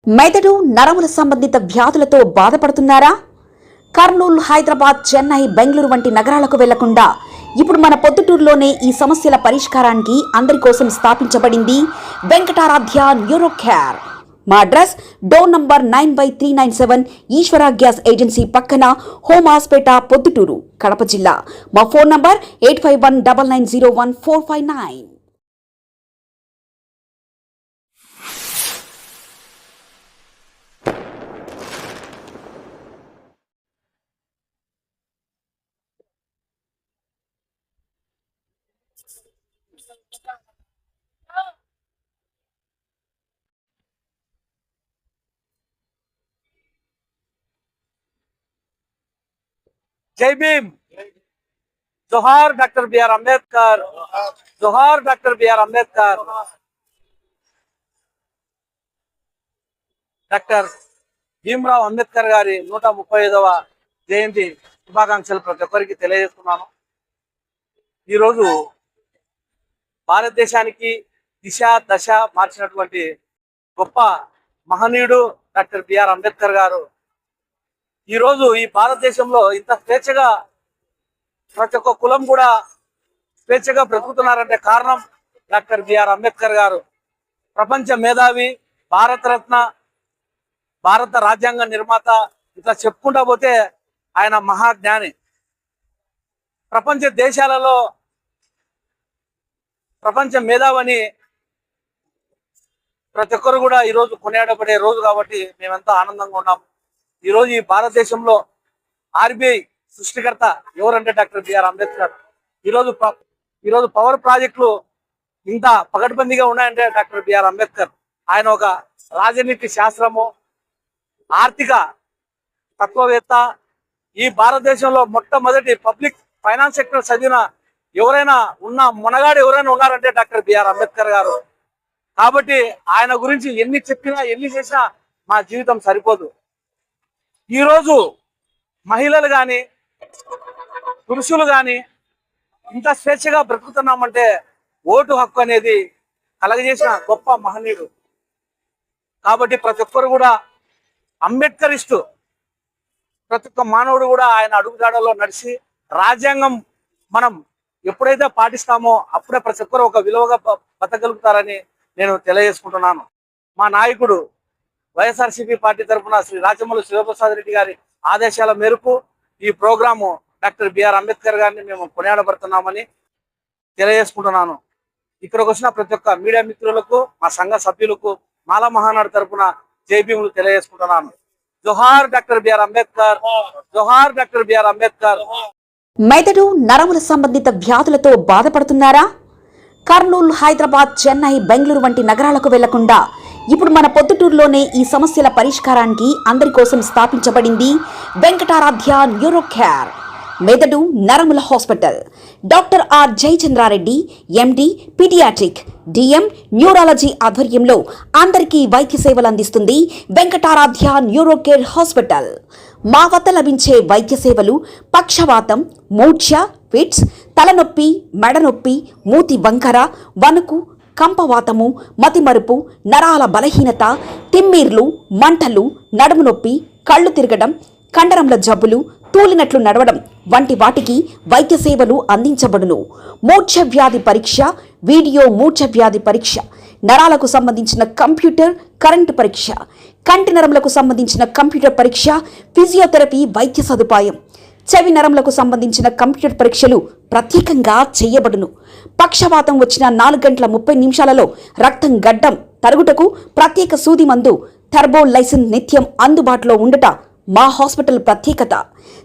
మెదడు నరముల సంబంధిత వ్యాధులతో బాధపడుతున్నారా? కర్నూలు, హైదరాబాద్, చెన్నై, బెంగళూరు వంటి నగరాలకు వెళ్లకుండా ఇప్పుడు మన పొద్దుటూరులోనే ఈ సమస్యల పరిష్కారానికి అందరి కోసం స్థాపించబడింది వెంకటారాధ్య న్యూరో కేర్. మా అడ్రస్ డోర్ నంబర్ 9/397 ఈశ్వర గ్యాస్ ఏజెన్సీ పక్కన, హోమాస్పేట, పొద్దుటూరు, కడప జిల్లా. మా ఫోన్ నంబర్ 8519901459. जय भीम, जोहार डॉक्टर बी आर अंबेडकर, जोहार doctor B R Ambedkar. Doctor Bhimrao Ambedkar గారి 135వ జయంతి శుభాకాంక్షలు ప్రతి ఒక్కరికి తెలియజేస్తున్నాను. ఈరోజు భారతదేశానికి దిశ దశ మార్చినటువంటి గొప్ప మహనీయుడు డాక్టర్ బిఆర్ అంబేద్కర్ గారు ఈరోజు ఈ భారతదేశంలో ఇంత స్వేచ్ఛగా ప్రతి ఒక్క కులం కూడా స్వేచ్ఛగా బ్రతుకుతున్నారంటే కారణం డాక్టర్ బిఆర్ అంబేద్కర్ గారు. ప్రపంచ మేధావి, భారతరత్న, భారత రాజ్యాంగ నిర్మాత, ఇట్లా చెప్పుకుంటా పోతే ఆయన మహాజ్ఞాని. ప్రపంచ దేశాలలో ప్రపంచ మేధావని ప్రతి ఒక్కరు కూడా ఈరోజు కొనియాడబడే రోజు కాబట్టి మేమెంతా ఆనందంగా ఉన్నాం. ఈరోజు ఈ భారతదేశంలో ఆర్బీఐ సృష్టికర్త ఎవరంటే డాక్టర్ బిఆర్ అంబేద్కర్. ఈరోజు పవర్ ప్రాజెక్టులు ఇంత పకడ్బందీగా ఉన్నాయంటే డాక్టర్ బిఆర్ అంబేద్కర్. ఆయన ఒక రాజనీతి శాస్త్రము, ఆర్థిక తత్వవేత్త. ఈ భారతదేశంలో మొట్టమొదటి పబ్లిక్ ఫైనాన్స్ సెక్టర్ చదివిన మొనగాడు ఎవరైనా ఉన్నారంటే డాక్టర్ బిఆర్ అంబేద్కర్ గారు. కాబట్టి ఆయన గురించి ఎన్ని చెప్పినా ఎన్ని చేసినా మా జీవితం సరిపోదు. ఈరోజు మహిళలు కానీ పురుషులు కానీ ఇంత స్వేచ్ఛగా బ్రతుకుతున్నామంటే ఓటు హక్కు అనేది కలగజేసిన గొప్ప మహనీయుడు. కాబట్టి ప్రతి ఒక్కరు కూడా అంబేద్కరిస్టు, ప్రతి ఒక్క మానవుడు కూడా ఆయన అడుగుజాడలో నడిచి రాజ్యాంగం మనం ఎప్పుడైతే పాటిస్తామో అప్పుడే ప్రతి ఒక్కరు ఒక విలువగా బతకగలుగుతారని నేను తెలియజేసుకుంటున్నాను. మా నాయకుడు వైఎస్ఆర్సీపీ పార్టీ తరఫున శ్రీ రాజమౌళి శివప్రసాద్ రెడ్డి గారి ఆదేశాల మేరకు ఈ ప్రోగ్రాము డాక్టర్ బిఆర్ అంబేద్కర్ గారిని మేము కొనియాడబడుతున్నామని తెలియజేసుకుంటున్నాను. ఇక్కడికి వచ్చిన ప్రతి ఒక్క మీడియా మిత్రులకు, మా సంఘ సభ్యులకు మాలా మహానాడు తరఫున జై భీములు తెలియజేసుకుంటున్నాను. జోహార్ డాక్టర్ బిఆర్ అంబేద్కర్, జోహార్ డాక్టర్ బిఆర్ అంబేద్కర్. మెదడు నరముల సంబంధిత వ్యాధులతో బాధపడుతున్నారా? కర్నూలు, హైదరాబాద్, చెన్నై, బెంగళూరు వంటి నగరాలకు వెళ్లకుండా ఇప్పుడు మన పొద్దుటూరులోనే ఈ సమస్యల పరిష్కారానికి అందరి కోసం స్థాపించబడింది వెంకటారాధ్య న్యూరో కేర్. మెదడు నరముల hospital. Doctor R Jayachandra Reddy, MD, paediatric, DM, neurology ఆధ్వర్యంలో అందరికీ వైద్య సేవలు అందిస్తుంది వెంకటారాధ్య న్యూరో కేర్ హాస్పిటల్. మా వద్ద లభించే వైద్య సేవలు పక్షవాతం, మూర్ఛ, ఫిట్స్, తలనొప్పి, మెడనొప్పి, మూతి వంకర, వణుకు, కంపవాతము, మతిమరుపు, నరాల బలహీనత, తిమ్మీర్లు, మంటలు, నడుము నొప్పి, కళ్ళు తిరగడం, కండరంల జబ్బులు, తూలినట్లు నడవడం వంటి వాటికి వైద్య సేవలు అందించబడును. మూర్ఛ వ్యాధి పరీక్ష, వీడియో మూర్ఛ వ్యాధి పరీక్ష, నరాలకు సంబంధించిన కంప్యూటర్ కరెంటు పరీక్ష, కంటి నరములకు సంబంధించిన కంప్యూటర్ పరీక్ష, ఫిజియోథెరపీ వైద్య సదుపాయం, చెవి నరములకు సంబంధించిన కంప్యూటర్ పరీక్షలు ప్రత్యేకంగా చేయబడును. పక్షవాతం వచ్చిన 4 గంటల 30 నిమిషాలలో రక్తం గడ్డం తరుగుటకు ప్రత్యేక సూది మందు థర్బోలైసిన్ నిత్యం అందుబాటులో ఉండట మా హాస్పిటల్ ప్రత్యేకత.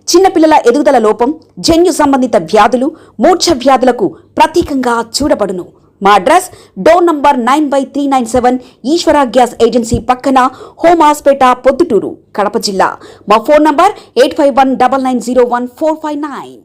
చిన్నపిల్లల ఎదుగుదల లోపం, జన్యు సంబంధిత వ్యాధులు, మూర్ఛ వ్యాధులకు ప్రత్యేకంగా చూడబడును. మా అడ్రస్ డోర్ నంబర్ 9/397 ఈశ్వర గ్యాస్ ఏజెన్సీ పక్కన, హోమాస్పేట, పొద్దుటూరు, కడప జిల్లా. మా ఫోన్ నంబర్ 8519901459.